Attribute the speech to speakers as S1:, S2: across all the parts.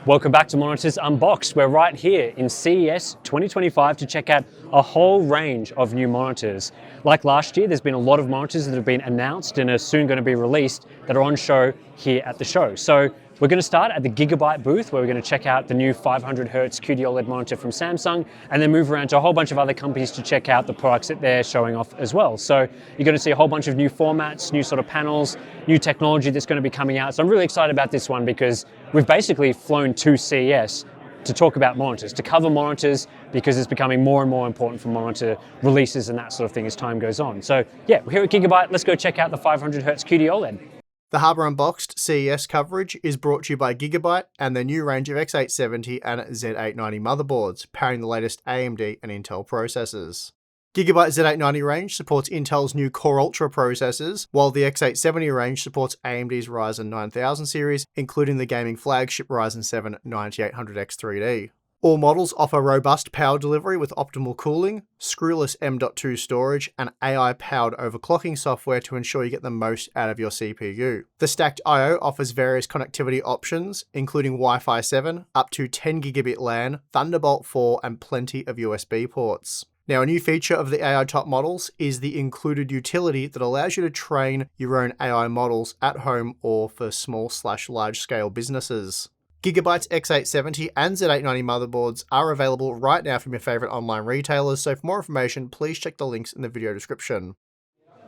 S1: Welcome back to Monitors Unboxed. We're right here in CES 2025 to check out a whole range of new monitors. Like last year, there's been a lot of monitors that have been announced and are soon going to be released that are on show here at the show. So we're going to start at the Gigabyte booth where we're going to check out the new 500Hz QD-OLED monitor from Samsung and then move around to a whole bunch of other companies to check out the products that they're showing off as well. So you're going to see a whole bunch of new formats, new sort of panels, new technology that's going to be coming out. So I'm really excited about this one because we've basically flown to CES to talk about monitors, to cover monitors, because it's becoming more and more important for monitor releases and that sort of thing as time goes on. So yeah, we're here at Gigabyte. Let's go check out the 500Hz QD-OLED.
S2: The Harbour Unboxed CES coverage is brought to you by Gigabyte and their new range of X870 and Z890 motherboards, powering the latest AMD and Intel processors. Gigabyte Z890 range supports Intel's new Core Ultra processors, while the X870 range supports AMD's Ryzen 9000 series, including the gaming flagship Ryzen 7 9800X 3D. All models offer robust power delivery with optimal cooling, screwless M.2 storage, and AI-powered overclocking software to ensure you get the most out of your CPU. The stacked I/O offers various connectivity options, including Wi-Fi 7, up to 10 gigabit LAN, Thunderbolt 4, and plenty of USB ports. Now, a new feature of the AI top models is the included utility that allows you to train your own AI models at home or for small/large scale businesses. Gigabyte's X870 and Z890 motherboards are available right now from your favourite online retailers, so for more information, please check the links in the video description.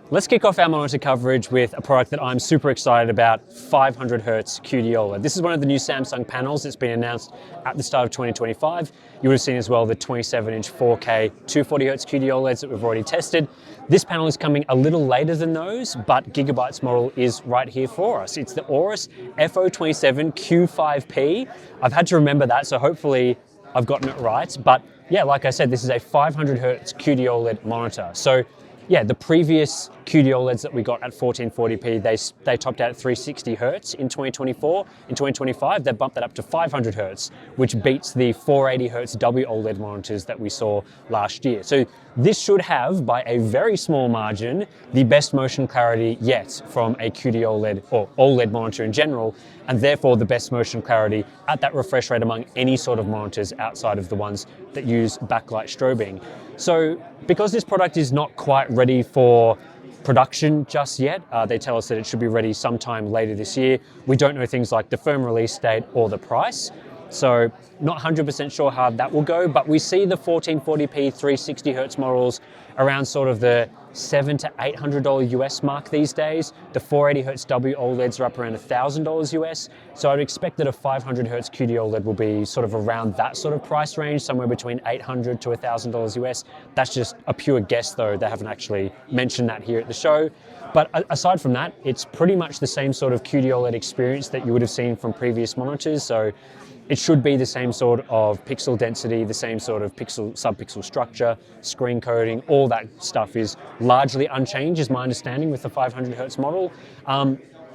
S1: Let's kick off our monitor coverage with a product that I'm super excited about, 500Hz QD-OLED. This is one of the new Samsung panels that's been announced at the start of 2025. You would have seen as well the 27-inch 4K 240Hz QD-OLEDs that we've already tested. This panel is coming a little later than those, but Gigabyte's model is right here for us. It's the AORUS FO27 Q5P. I've had to remember that, so hopefully I've gotten it right. But yeah, like I said, this is a 500Hz QD-OLED monitor. So yeah, the previous QD-OLEDs that we got at 1440p, they topped out at 360 Hz in 2024. In 2025, they bumped that up to 500 Hz, which beats the 480 Hz WOLED monitors that we saw last year. So this should have, by a very small margin, the best motion clarity yet from a QD-OLED or OLED monitor in general, and therefore the best motion clarity at that refresh rate among any sort of monitors outside of the ones that use backlight strobing. So because this product is not quite ready for production just yet, they tell us that it should be ready sometime later this year. We don't know things like the firm release date or the price. So not 100% sure how that will go, but we see the 1440p 360 Hz models around sort of the $700 to $800 US mark these days. The 480 Hz WOLEDs are up around $1,000 US. So I'd expect that a 500 Hz QD-OLED will be sort of around that sort of price range, somewhere between $800 to $1,000 US. That's just a pure guess though. They haven't actually mentioned that here at the show. But aside from that, it's pretty much the same sort of QD-OLED experience that you would have seen from previous monitors. So it should be the same sort of pixel density, the same sort of sub-pixel structure, screen coding, all that stuff is largely unchanged is my understanding with the 500 Hz model.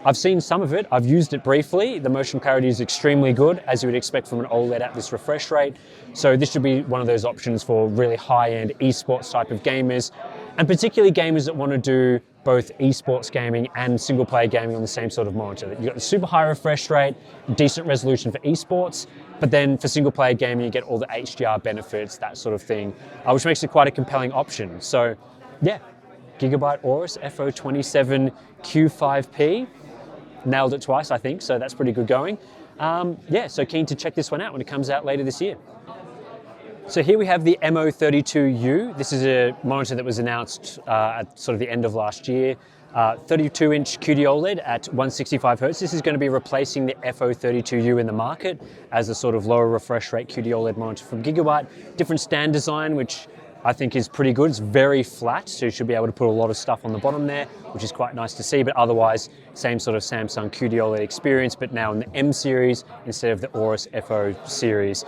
S1: I've seen some of it, I've used it briefly. The motion clarity is extremely good, as you would expect from an OLED at this refresh rate. So this should be one of those options for really high-end esports type of gamers, and particularly gamers that want to do both esports gaming and single player gaming on the same sort of monitor. You've got the super high refresh rate, decent resolution for esports, but then for single player gaming, you get all the HDR benefits, that sort of thing, which makes it quite a compelling option. So yeah, Gigabyte AORUS FO27 Q5P. Nailed it twice, I think, so that's pretty good going. Yeah, so keen to check this one out when it comes out later this year. So here we have the MO32U. This is a monitor that was announced at sort of the end of last year. 32-inch QD-OLED at 165 Hz. This is going to be replacing the FO32U in the market as a sort of lower refresh rate QD-OLED monitor from Gigabyte. Different stand design, which I think is pretty good. It's very flat, so you should be able to put a lot of stuff on the bottom there, which is quite nice to see, but otherwise, same sort of Samsung QD-OLED experience, but now in the M series instead of the AORUS FO series.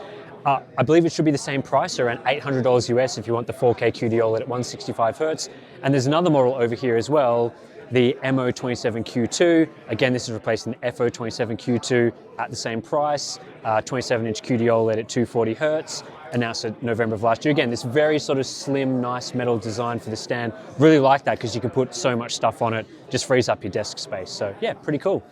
S1: I believe it should be the same price, around $800 US if you want the 4K QD-OLED at 165 Hz. And there's another model over here as well, the MO27Q2. Again, this is replacing the FO27Q2 at the same price, 27-inch QD-OLED at 240 Hz, announced in November of last year. Again, this very sort of slim, nice metal design for the stand. Really like that because you can put so much stuff on it, just frees up your desk space. So yeah, pretty cool.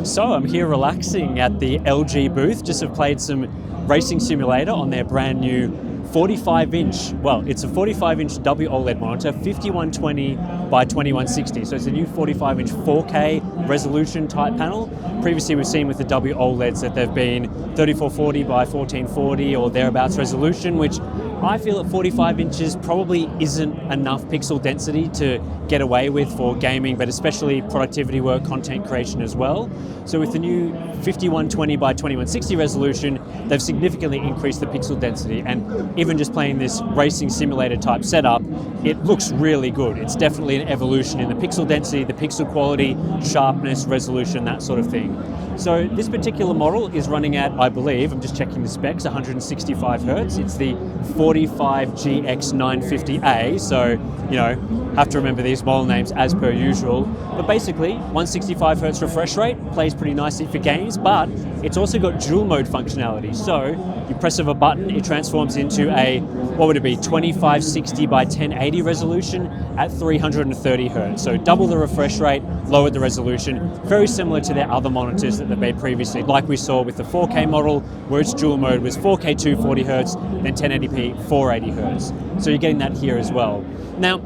S1: So I'm here relaxing at the LG booth. Just have played some racing simulator on their brand new 45-inch, well, it's a 45-inch WOLED monitor, 5120 by 2160. So it's a new 45-inch 4K resolution type panel. Previously we've seen with the WOLEDs that they've been 3440 by 1440 or thereabouts resolution, which I feel at 45 inches probably isn't enough pixel density to get away with for gaming, but especially productivity work, content creation as well. So with the new 5120 by 2160 resolution, they've significantly increased the pixel density, and even just playing this racing simulator type setup, it looks really good. It's definitely an evolution in the pixel density, the pixel quality, sharpness, resolution, that sort of thing. So this particular model is running at, I believe, I'm just checking the specs, 165 Hertz. It's the 45GX950A, so, you know, have to remember these model names as per usual. But basically, 165 Hertz refresh rate, plays pretty nicely for games, but it's also got dual mode functionality. So you press of a button, it transforms into a, what would it be, 2560 by 1080 resolution at 330 Hertz. So double the refresh rate, lowered the resolution, very similar to their other monitors that they've made previously, like we saw with the 4K model, where its dual mode was 4K 240 Hertz, then 1080p 480 Hertz. So you're getting that here as well. Now,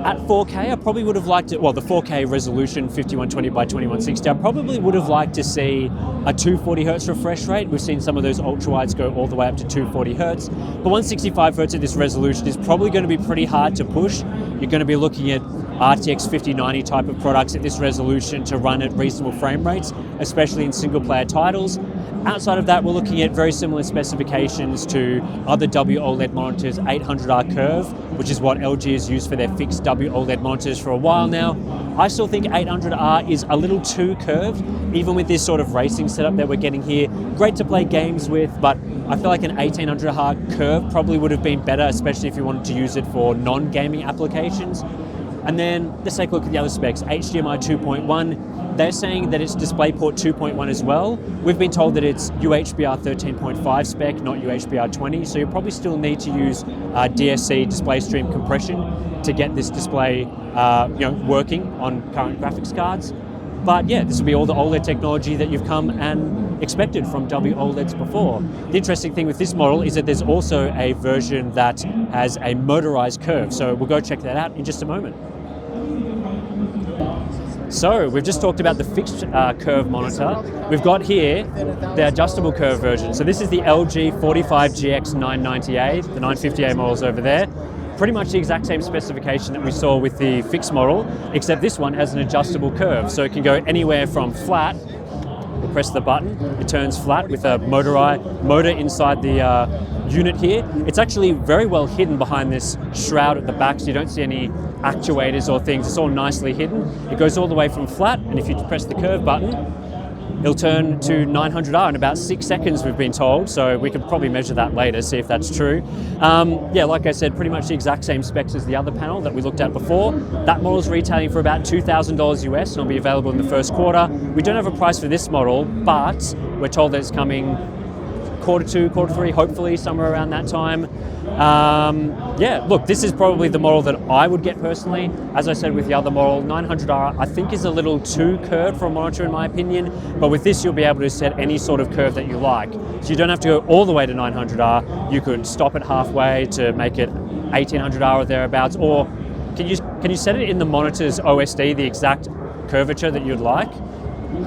S1: at 4K, I probably would have liked it, well, the 4K resolution, 5120 by 2160, I probably would have liked to see a 240 Hertz refresh rate. We've seen some of those ultrawides go all the way up to 240 Hertz, but 165 Hertz at this resolution is probably going to be pretty hard to push. You're going to be looking at RTX 5090 type of products at this resolution to run at reasonable frame rates, especially in single player titles. Outside of that, we're looking at very similar specifications to other WOLED monitors, 800R curve, which is what LG has used for their fixed WOLED monitors for a while now. I still think 800R is a little too curved, even with this sort of racing setup that we're getting here. Great to play games with, but I feel like an 1800R curve probably would have been better, especially if you wanted to use it for non-gaming applications. And then let's take a look at the other specs. HDMI 2.1, they're saying that it's DisplayPort 2.1 as well. We've been told that it's UHBR 13.5 spec, not UHBR 20, so you'll probably still need to use DSC display stream compression to get this display working on current graphics cards. But yeah, this will be all the OLED technology that you've come and expected from WOLEDs before. The interesting thing with this model is that there's also a version that has a motorized curve, so we'll go check that out in just a moment. So we've just talked about the fixed curve monitor. We've got here the adjustable curve version. So this is the LG 45GX990A, the 950A model's over there. Pretty much the exact same specification that we saw with the fixed model, except this one has an adjustable curve. So it can go anywhere from flat, we'll press the button, it turns flat with a motor inside the unit here. It's actually very well hidden behind this shroud at the back, so you don't see any actuators or things. It's all nicely hidden. It goes all the way from flat, and if you press the curve button, it'll turn to 900R in about 6 seconds, we've been told, so we could probably measure that later, see if that's true. Yeah, like I said, pretty much the exact same specs as the other panel that we looked at before. That model's retailing for about $2,000 US, and will be available in the first quarter. We don't have a price for this model, but we're told that it's coming Q2, Q3, hopefully somewhere around that time. Yeah, look, this is probably the model that I would get personally. As I said with the other model, 900R I think is a little too curved for a monitor in my opinion, but with this you'll be able to set any sort of curve that you like. So you don't have to go all the way to 900R, you could stop it halfway to make it 1800R or thereabouts, or can you set it in the monitor's OSD, the exact curvature that you'd like?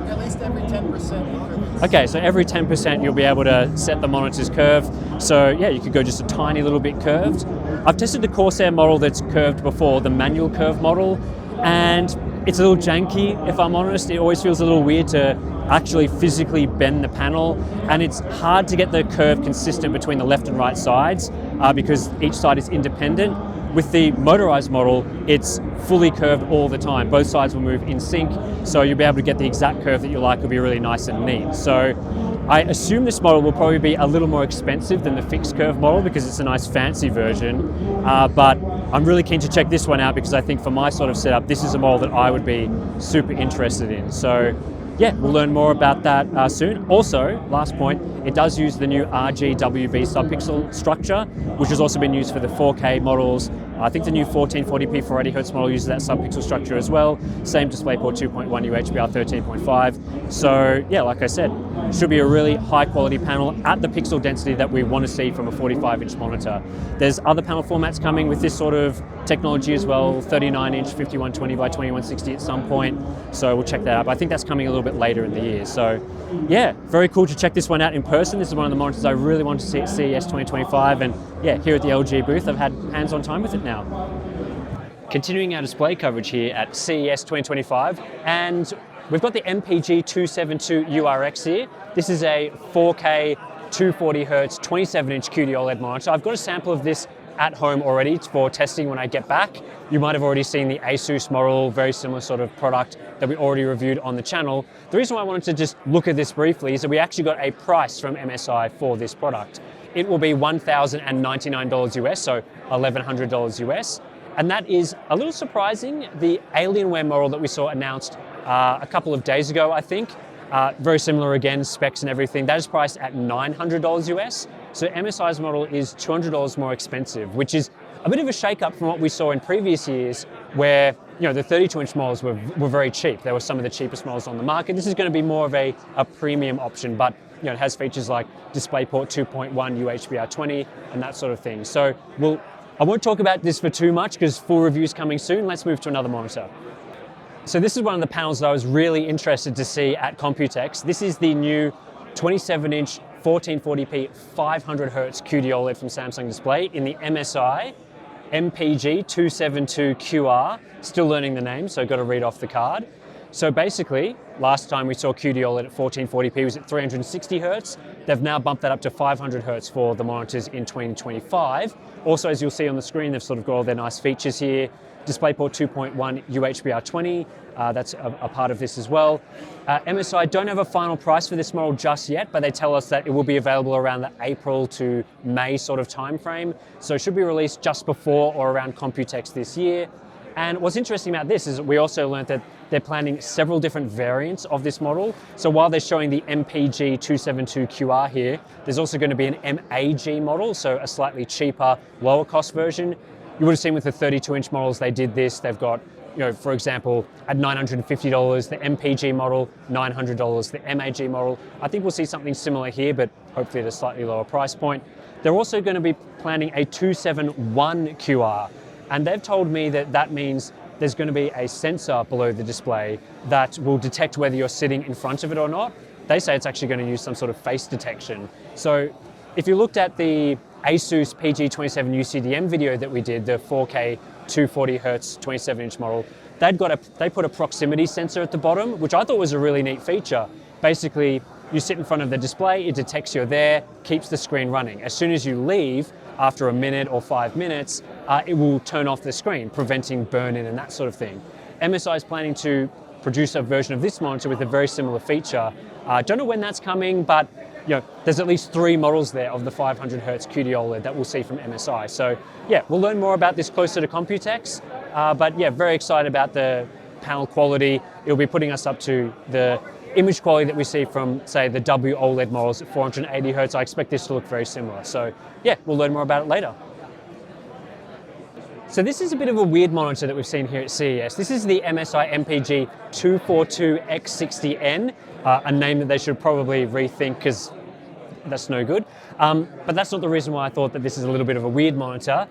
S3: At least every 10%.
S1: Okay, so every 10% you'll be able to set the monitor's curve. So yeah, you could go just a tiny little bit curved. I've tested the Corsair model that's curved before, the manual curve model, and it's a little janky, if I'm honest. It always feels a little weird to actually physically bend the panel, and it's hard to get the curve consistent between the left and right sides because each side is independent. With the motorized model, it's fully curved all the time. Both sides will move in sync, so you'll be able to get the exact curve that you like. It'll be really nice and neat. So I assume this model will probably be a little more expensive than the fixed curve model because it's a nice fancy version, but I'm really keen to check this one out because I think for my sort of setup, this is a model that I would be super interested in. So yeah, we'll learn more about that soon. Also, last point, it does use the new RGWB subpixel structure, which has also been used for the 4K models. I think the new 1440p 480Hz model uses that subpixel structure as well. Same DisplayPort 2.1 UHBR 13.5. So yeah, like I said, should be a really high quality panel at the pixel density that we want to see from a 45-inch monitor. There's other panel formats coming with this sort of technology as well, 39-inch 5120 by 2160 at some point. So we'll check that out. But I think that's coming a little bit later in the year. So yeah, very cool to check this one out in person. This is one of the monitors I really wanted to see at CES 2025. And yeah, here at the LG booth, I've had hands-on time with it now. Continuing our display coverage here at CES 2025, and we've got the MPG 272 URX here. This is a 4K 240Hz 27-inch QD-OLED monitor. I've got a sample of this at home already for testing when I get back. You might have already seen the Asus model, very similar sort of product that we already reviewed on the channel. The reason why I wanted to just look at this briefly is that we actually got a price from MSI for this product. It will be $1,099 US, so $1,100 US. And that is a little surprising. The Alienware model that we saw announced a couple of days ago, I think, very similar again, specs and everything, that is priced at $900 US. So MSI's model is $200 more expensive, which is a bit of a shake-up from what we saw in previous years where, you know, the 32-inch models were very cheap. They were some of the cheapest models on the market. This is going to be more of a premium option, but you know, it has features like DisplayPort 2.1 UHBR 20 and that sort of thing. So I won't talk about this for too much because full review's coming soon. Let's move to another monitor. So this is one of the panels that I was really interested to see at Computex. This is the new 27-inch 1440p 500Hz QD-OLED from Samsung Display in the MSI MPG 272 QR. Still learning the name, so got to read off the card. So basically, last time we saw QD-OLED at 1440p was at 360 Hz. They've now bumped that up to 500 Hz for the monitors in 2025. Also, as you'll see on the screen, they've sort of got all their nice features here. DisplayPort 2.1 UHBR 20, that's a part of this as well. MSI don't have a final price for this model just yet, but they tell us that it will be available around the April to May sort of time frame. So it should be released just before or around Computex this year. And what's interesting about this is that we also learned that they're planning several different variants of this model. So while they're showing the MPG 272 QR here, there's also going to be an MAG model, so a slightly cheaper, lower cost version. You would have seen with the 32-inch models they did this. They've got, you know, for example, at $950, the MPG model, $900, the MAG model. I think we'll see something similar here, but hopefully at a slightly lower price point. They're also going to be planning a 271 QR. And they've told me that that means there's going to be a sensor below the display that will detect whether you're sitting in front of it or not. They say it's actually going to use some sort of face detection. So if you looked at the Asus PG27 UCDM video that we did, the 4K 240Hz 27-inch model, they put a proximity sensor at the bottom, which I thought was a really neat feature. Basically, you sit in front of the display, it detects you're there, keeps the screen running. As soon as you leave, after a minute or 5 minutes, it will turn off the screen, preventing burn-in and that sort of thing. MSI is planning to produce a version of this monitor with a very similar feature. Don't know when that's coming, but you know, there's at least 3 models there of the 500Hz QD-OLED that we'll see from MSI. So yeah, we'll learn more about this closer to Computex, but yeah, very excited about the panel quality. It'll be putting us up to the image quality that we see from, say, the WOLED models at 480 Hz. I expect this to look very similar. So yeah, we'll learn more about it later. So this is a bit of a weird monitor that we've seen here at CES. This is the MSI MPG 242X60N, a name that they should probably rethink because that's no good. But that's not the reason why I thought that this is a little bit of a weird monitor.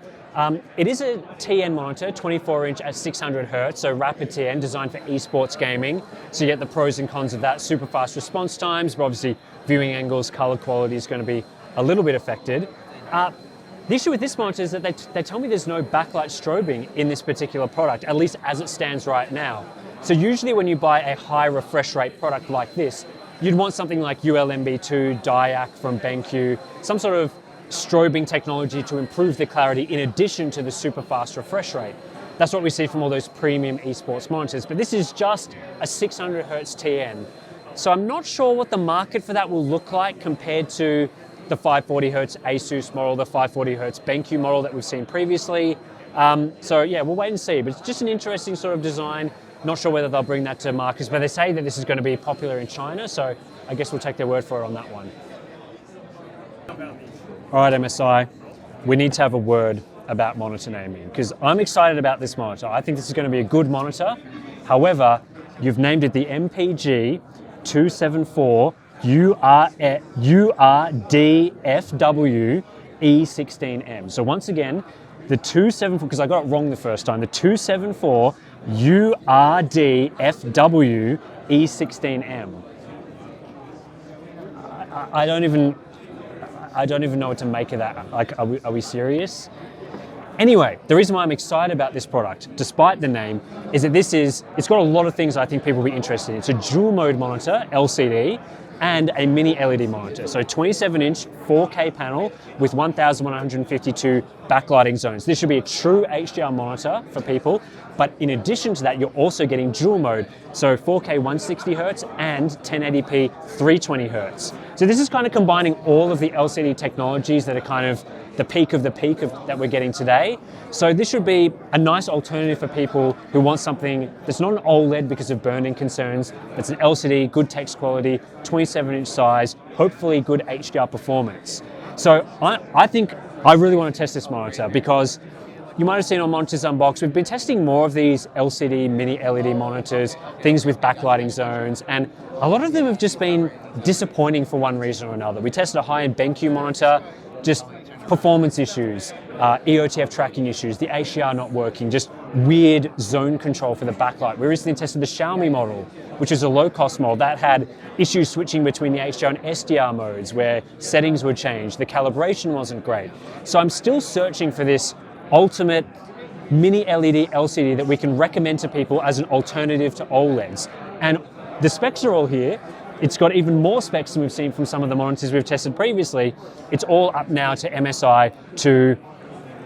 S1: It is a TN monitor, 24-inch at 600 Hz, so rapid TN, designed for esports gaming. So you get the pros and cons of that, super fast response times, but obviously viewing angles, color quality is going to be a little bit affected. The issue with this monitor is that they tell me there's no backlight strobing in this particular product, at least as it stands right now. So usually when you buy a high refresh rate product like this, you'd want something like ULMB2, DIAC from BenQ, some sort of strobing technology to improve the clarity in addition to the super fast refresh rate. That's what we see from all those premium esports monitors, but this is just a 600 Hz TN. So I'm not sure what the market for that will look like compared to the 540Hz Asus model, the 540Hz BenQ model that we've seen previously. So yeah, we'll wait and see, but it's just an interesting sort of design. Not sure whether they'll bring that to markets, but they say that this is going to be popular in China, so I guess we'll take their word for it on that one. All right, MSI, we need to have a word about monitor naming, because I'm excited about this monitor. I think this is going to be a good monitor. However, you've named it the MPG 274 URDFW E16M. So once again, the 274, because I got it wrong the first time, the 274 URDFW E16M. I don't even know what to make of that. Like, are we serious? Anyway, the reason why I'm excited about this product, despite the name, is that it's got a lot of things I think people will be interested in. It's a dual mode monitor, LCD, and a mini LED monitor. So 27-inch 4K panel with 1152 backlighting zones. This should be a true HDR monitor for people, but in addition to that, you're also getting dual mode. So 4K 160Hz and 1080p 320Hz. So this is kind of combining all of the LCD technologies that are kind of the peak of that we're getting today. So this should be a nice alternative for people who want something that's not an OLED because of burn-in concerns, that's an LCD, good text quality, 27-inch size, hopefully good HDR performance. So I think I really want to test this monitor because you might have seen on Monitors Unboxed, we've been testing more of these LCD, mini LED monitors, things with backlighting zones, and a lot of them have just been disappointing for one reason or another. We tested a high-end BenQ monitor, just performance issues, EOTF tracking issues, the HDR not working, just weird zone control for the backlight. We recently tested the Xiaomi model, which is a low-cost model that had issues switching between the HDR and SDR modes where settings were changed, the calibration wasn't great. So I'm still searching for this ultimate mini LED LCD that we can recommend to people as an alternative to OLEDs. And the specs are all here. It's got even more specs than we've seen from some of the monitors we've tested previously. It's all up now to MSI to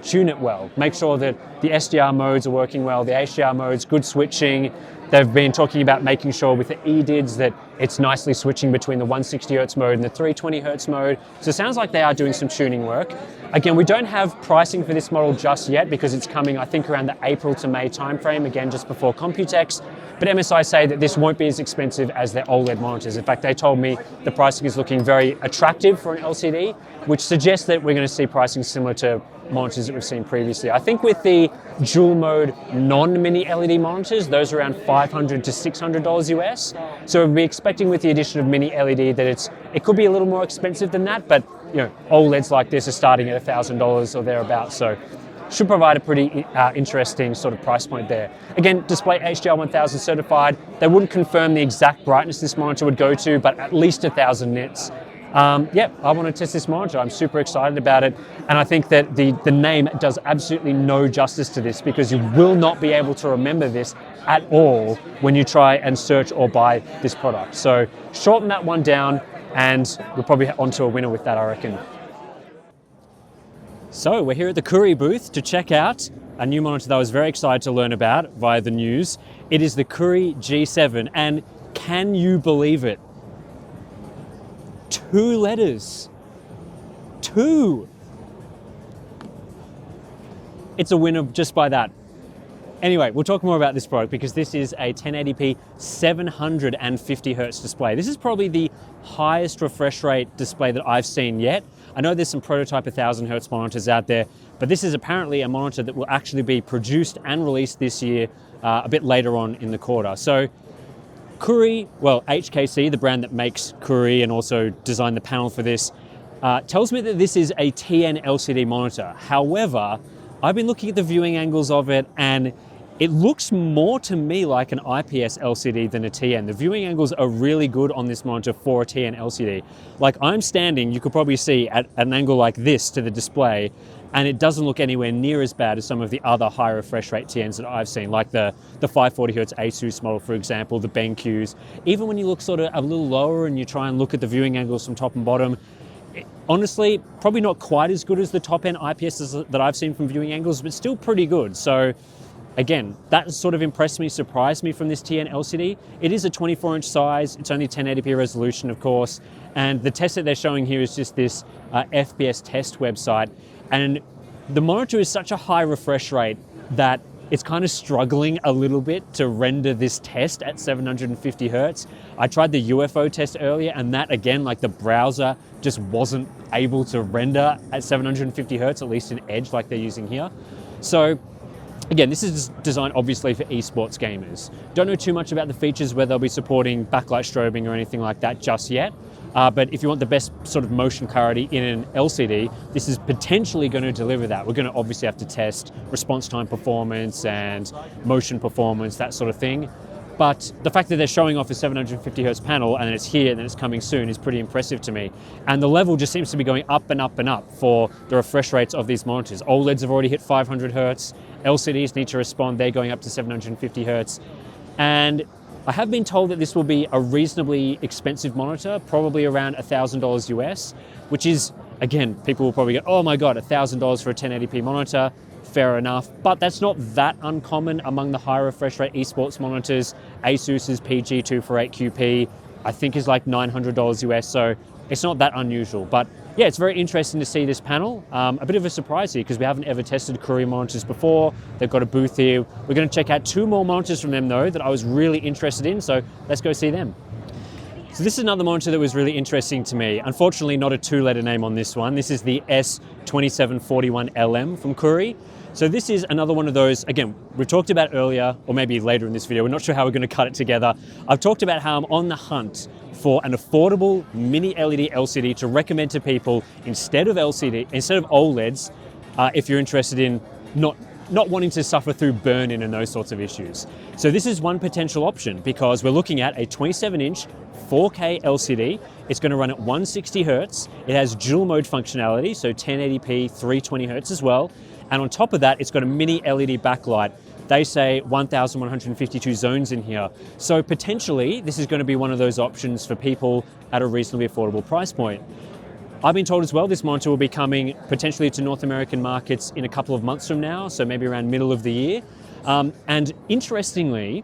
S1: tune it well. Make sure that the SDR modes are working well, the HDR modes, good switching. They've been talking about making sure with the EDIDs that it's nicely switching between the 160Hz mode and the 320Hz mode. So it sounds like they are doing some tuning work. Again, we don't have pricing for this model just yet because it's coming, I think, around the April to May timeframe, again, just before Computex. But MSI say that this won't be as expensive as their OLED monitors. In fact, they told me the pricing is looking very attractive for an LCD, which suggests that we're going to see pricing similar to monitors that we've seen previously. I think with the dual mode non-mini LED monitors, those are around $500 to $600 US. So we'll be expecting with the addition of mini LED that it could be a little more expensive than that, but you know, OLEDs like this are starting at $1,000 or thereabouts. So should provide a pretty interesting sort of price point there. Again, display HDR 1000 certified. They wouldn't confirm the exact brightness this monitor would go to, but at least 1000 nits. Yeah, I want to test this monitor. I'm super excited about it. And I think that the name does absolutely no justice to this because you will not be able to remember this at all when you try and search or buy this product. So shorten that one down and we're probably onto a winner with that, I reckon. So we're here at the Koorui booth to check out a new monitor that I was very excited to learn about via the news. It is the Koorui G7, and can you believe it? 2 letters. 2. It's a winner just by that. Anyway, we'll talk more about this product because this is a 1080p 750Hz display. This is probably the highest refresh rate display that I've seen yet. I know there's some prototype 1000Hz monitors out there, but this is apparently a monitor that will actually be produced and released this year a bit later on in the quarter. So Koorui, well, HKC, the brand that makes Koorui and also designed the panel for this, tells me that this is a TN LCD monitor. However, I've been looking at the viewing angles of it and it looks more to me like an IPS LCD than a TN. The viewing angles are really good on this monitor for a TN LCD. Like I'm standing, you could probably see at an angle like this to the display, and it doesn't look anywhere near as bad as some of the other high refresh rate TNs that I've seen, like the 540Hz Asus model, for example, the BenQs. Even when you look sort of a little lower and you try and look at the viewing angles from top and bottom, honestly, probably not quite as good as the top-end IPSs that I've seen from viewing angles, but still pretty good. So again, that sort of impressed me, surprised me from this TN LCD. It is a 24-inch size. It's only 1080p resolution, of course. And the test that they're showing here is just this FPS test website. And the monitor is such a high refresh rate that it's kind of struggling a little bit to render this test at 750 Hertz. I tried the UFO test earlier, and that again, like the browser just wasn't able to render at 750 Hertz, at least in Edge like they're using here. So again, this is designed obviously for esports gamers. Don't know too much about the features, whether they'll be supporting backlight strobing or anything like that just yet. But if you want the best sort of motion clarity in an LCD, this is potentially going to deliver that. We're going to obviously have to test response time performance and motion performance, that sort of thing. But the fact that they're showing off a 750 Hertz panel and then it's here and then it's coming soon is pretty impressive to me. And the level just seems to be going up and up and up for the refresh rates of these monitors. OLEDs have already hit 500 Hertz. LCDs need to respond. They're going up to 750 Hertz. And I have been told that this will be a reasonably expensive monitor, probably around $1,000 US, which is, again, people will probably go, oh my God, $1,000 for a 1080p monitor. Fair enough, but that's not that uncommon among the high refresh rate esports monitors. Asus's PG248QP, I think, is like $900 US, so it's not that unusual. But yeah, it's very interesting to see this panel. A bit of a surprise here because we haven't ever tested Koorui monitors before. They've got a booth here. We're going to check out 2 more monitors from them though that I was really interested in, so let's go see them. So this is another monitor that was really interesting to me. Unfortunately, not a 2-letter name on this one. This is the S2741LM from Koorui. So this is another one of those, again, we've talked about earlier, or maybe later in this video, we're not sure how we're going to cut it together. I've talked about how I'm on the hunt for an affordable mini LED LCD to recommend to people instead of OLEDs, if you're interested in not wanting to suffer through burn-in and those sorts of issues. So this is one potential option because we're looking at a 27-inch 4K LCD. It's going to run at 160 Hertz. It has dual mode functionality, so 1080p, 320 Hertz as well. And on top of that, it's got a mini LED backlight. They say 1,152 zones in here. So potentially, this is going to be one of those options for people at a reasonably affordable price point. I've been told as well this monitor will be coming potentially to North American markets in a couple of months from now, so maybe around middle of the year. And interestingly,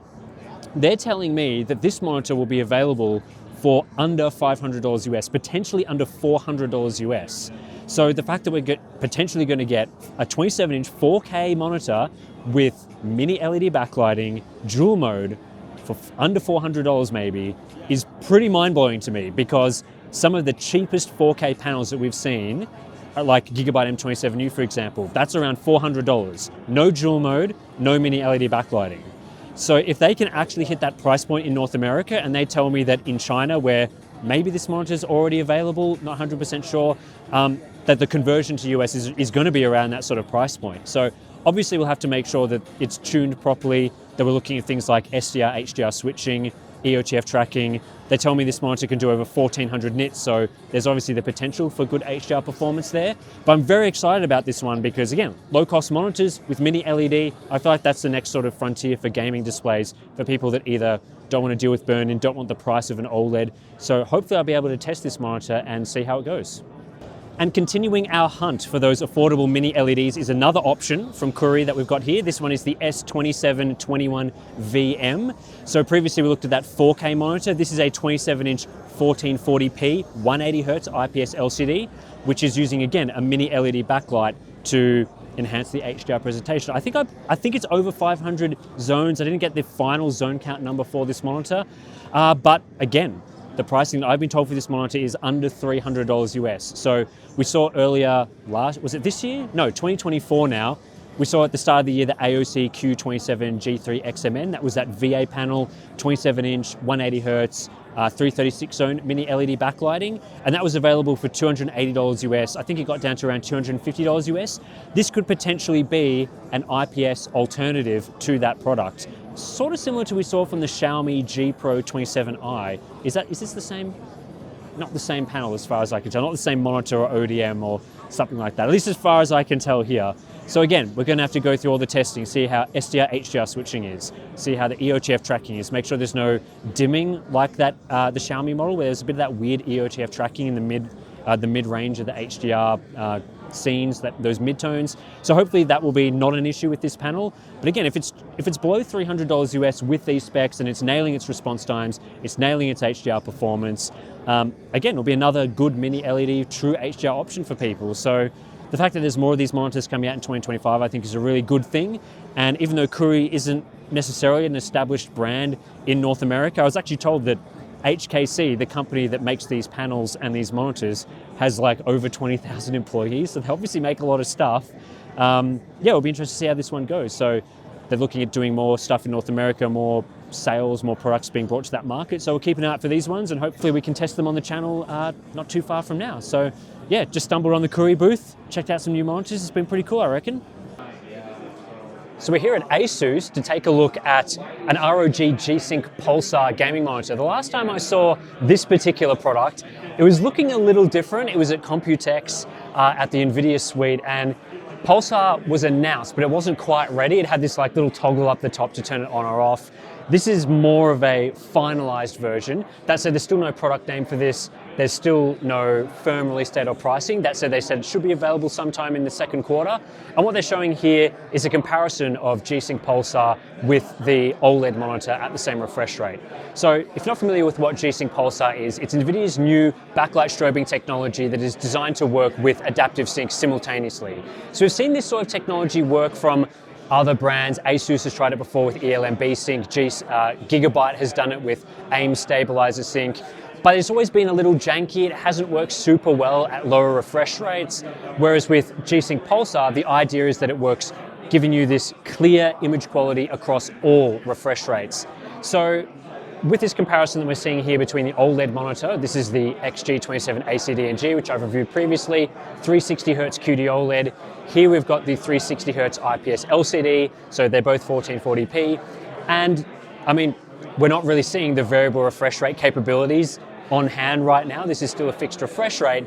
S1: they're telling me that this monitor will be available for under $500 US, potentially under $400 US. So the fact that we're potentially going to get a 27-inch 4K monitor with mini LED backlighting, dual mode, for under $400 maybe, is pretty mind-blowing to me because some of the cheapest 4K panels that we've seen, like Gigabyte M27U for example, that's around $400. No dual mode, no mini LED backlighting. So if they can actually hit that price point in North America and they tell me that in China, where maybe this monitor is already available, not 100% sure, that the conversion to US is going to be around that sort of price point. So obviously we'll have to make sure that it's tuned properly, that we're looking at things like SDR, HDR switching, EOTF tracking. They tell me this monitor can do over 1400 nits, so there's obviously the potential for good HDR performance there. But I'm very excited about this one because, again, low-cost monitors with mini LED, I feel like that's the next sort of frontier for gaming displays for people that either don't want to deal with burn-in, don't want the price of an OLED. So hopefully I'll be able to test this monitor and see how it goes. And continuing our hunt for those affordable mini LEDs is another option from Koorui that we've got here. This one is the S2721VM. So previously we looked at that 4K monitor. This is a 27-inch 1440p 180 Hertz IPS LCD, which is using, again, a mini LED backlight to enhance the HDR presentation. I think it's over 500 zones. I didn't get the final zone count number for this monitor, but again, the pricing that I've been told for this monitor is under $300 US. So we saw earlier was it this year? No, 2024 now. We saw at the start of the year the AOC Q27G3 XMN. That was that VA panel, 27-inch, 180 Hertz, 336 zone mini LED backlighting, and that was available for $280 US. I think it got down to around $250 US. This could potentially be an IPS alternative to that product. Sort of similar to what we saw from the Xiaomi G Pro 27i. Is this the same? Not the same panel as far as I can tell, not the same monitor or ODM or something like that, at least as far as I can tell here. So again, we're going to have to go through all the testing, see how SDR, HDR switching is, see how the EOTF tracking is, make sure there's no dimming like that the Xiaomi model, where there's a bit of that weird EOTF tracking in the mid-range of the HDR scenes, those midtones. So hopefully that will be not an issue with this panel. But again, if it's below $300 US with these specs and it's nailing its response times, it's nailing its HDR performance, again, it'll be another good mini LED true HDR option for people. So the fact that there's more of these monitors coming out in 2025, I think is a really good thing. And even though Koorui isn't necessarily an established brand in North America, I was actually told that HKC, the company that makes these panels and these monitors, has like over 20,000 employees. So they obviously make a lot of stuff. Yeah, it'll be interesting to see how this one goes. So they're looking at doing more stuff in North America, more sales, more products being brought to that market. So we'll keep an eye out for these ones, and hopefully we can test them on the channel not too far from now. So yeah, just stumbled on the Koorui booth, checked out some new monitors. It's been pretty cool, I reckon. So we're here at Asus to take a look at an ROG G-Sync Pulsar gaming monitor. The last time I saw this particular product, it was looking a little different. It was at Computex at the NVIDIA suite, and Pulsar was announced, but it wasn't quite ready. It had this like little toggle up the top to turn it on or off. This is more of a finalized version. That said, there's still no product name for this. There's still no firm release date or pricing. That said, they said it should be available sometime in the second quarter. And what they're showing here is a comparison of G-Sync Pulsar with the OLED monitor at the same refresh rate. So if you're not familiar with what G-Sync Pulsar is, it's NVIDIA's new backlight strobing technology that is designed to work with adaptive sync simultaneously. So we've seen this sort of technology work from other brands. Asus has tried it before with ELMB sync. Gigabyte has done it with AIM stabilizer sync. But it's always been a little janky. It hasn't worked super well at lower refresh rates. Whereas with G-Sync Pulsar, the idea is that it works giving you this clear image quality across all refresh rates. So with this comparison that we're seeing here between the OLED monitor, this is the XG27 ACD&G, which I've reviewed previously, 360Hz QD-OLED. Here we've got the 360Hz IPS LCD, so they're both 1440p. And I mean, we're not really seeing the variable refresh rate capabilities on hand right now. This is still a fixed refresh rate,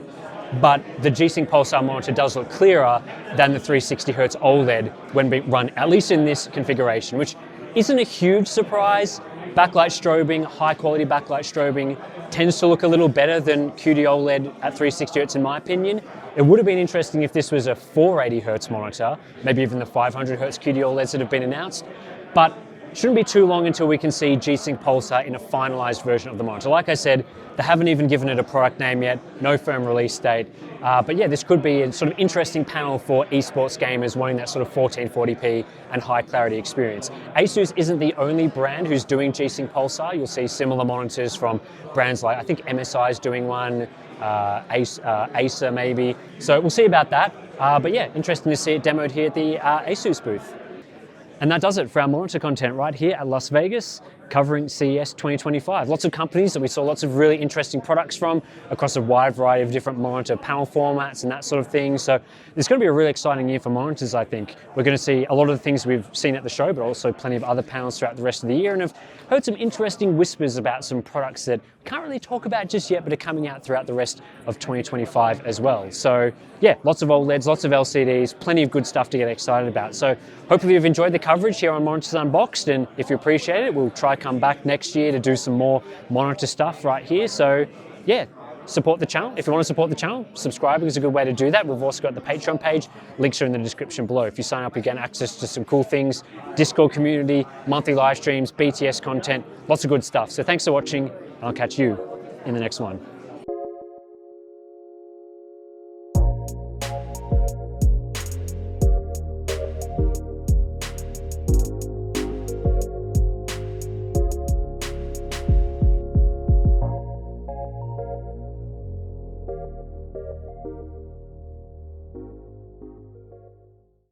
S1: but the G-Sync Pulsar monitor does look clearer than the 360Hz OLED when being run, at least in this configuration, which isn't a huge surprise. Backlight strobing, high quality backlight strobing, tends to look a little better than QD-OLED at 360Hz in my opinion. It would have been interesting if this was a 480Hz monitor, maybe even the 500Hz QD-OLEDs that have been announced, but shouldn't be too long until we can see G-Sync Pulsar in a finalized version of the monitor. Like I said, they haven't even given it a product name yet, no firm release date. But yeah, this could be a sort of interesting panel for esports gamers wanting that sort of 1440p and high clarity experience. Asus isn't the only brand who's doing G-Sync Pulsar. You'll see similar monitors from brands like, I think MSI is doing one, Acer maybe. So we'll see about that. But yeah, interesting to see it demoed here at the Asus booth. And that does it for our monitor content right here at Las Vegas, covering CES 2025. Lots of companies that we saw lots of really interesting products from across a wide variety of different monitor panel formats and that sort of thing. So it's going to be a really exciting year for monitors, I think. We're going to see a lot of the things we've seen at the show, but also plenty of other panels throughout the rest of the year. And I've heard some interesting whispers about some products that we can't really talk about just yet, but are coming out throughout the rest of 2025 as well. So yeah, lots of OLEDs, lots of LCDs, plenty of good stuff to get excited about. So hopefully you've enjoyed the coverage here on Monitors Unboxed, and if you appreciate it, we'll try come back next year to do some more monitor stuff right here. So yeah, support the channel. If you want to support the channel, subscribing is a good way to do that. We've also got the Patreon page. Links are in the description below. If you sign up, you get access to some cool things, Discord community, monthly live streams, BTS content, lots of good stuff. So thanks for watching, and I'll catch you in the next one.